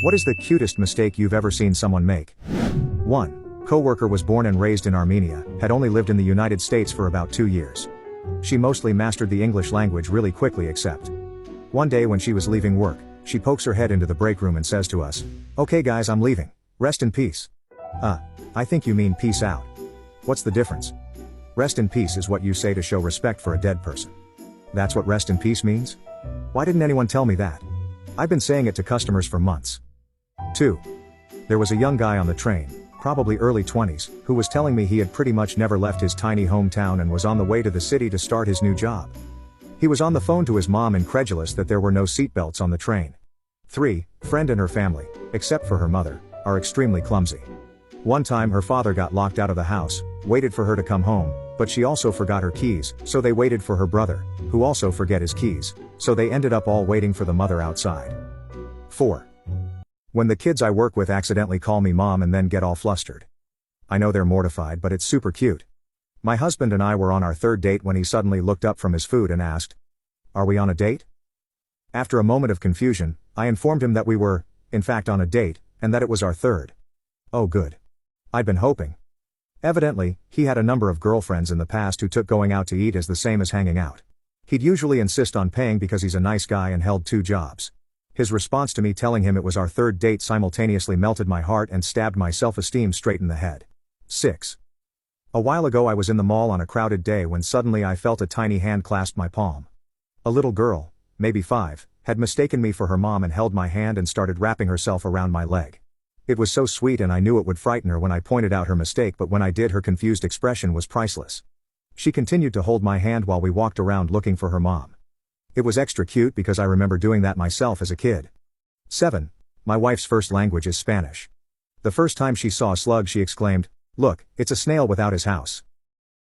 What is the cutest mistake you've ever seen someone make? 1. Coworker was born and raised in Armenia, had only lived in the United States for about 2 years. She mostly mastered the English language really quickly except one day when she was leaving work, she pokes her head into the break room and says to us, "Okay guys, I'm leaving. Rest in peace." I think you mean peace out. What's the difference? Rest in peace is what you say to show respect for a dead person. That's what rest in peace means? Why didn't anyone tell me that? I've been saying it to customers for months. 2. There was a young guy on the train, probably early 20s, who was telling me he had pretty much never left his tiny hometown and was on the way to the city to start his new job. He was on the phone to his mom incredulous that there were no seatbelts on the train. 3. Friend and her family, except for her mother, are extremely clumsy. One time her father got locked out of the house, waited for her to come home, but she also forgot her keys, so they waited for her brother, who also forget his keys, so they ended up all waiting for the mother outside. 4. When the kids I work with accidentally call me mom and then get all flustered. I know they're mortified, but it's super cute. My husband and I were on our third date when he suddenly looked up from his food and asked, "Are we on a date?" After a moment of confusion, I informed him that we were, in fact, on a date, and that it was our third. Oh good. I'd been hoping. Evidently, he had a number of girlfriends in the past who took going out to eat as the same as hanging out. He'd usually insist on paying because he's a nice guy and held 2 jobs. His response to me telling him it was our third date simultaneously melted my heart and stabbed my self-esteem straight in the head. 6. A while ago I was in the mall on a crowded day when suddenly I felt a tiny hand clasp my palm. A little girl, maybe 5, had mistaken me for her mom and held my hand and started wrapping herself around my leg. It was so sweet and I knew it would frighten her when I pointed out her mistake, but when I did, her confused expression was priceless. She continued to hold my hand while we walked around looking for her mom. It was extra cute because I remember doing that myself as a kid. 7. My wife's first language is Spanish. The first time she saw a slug she exclaimed, "Look, it's a snail without his house."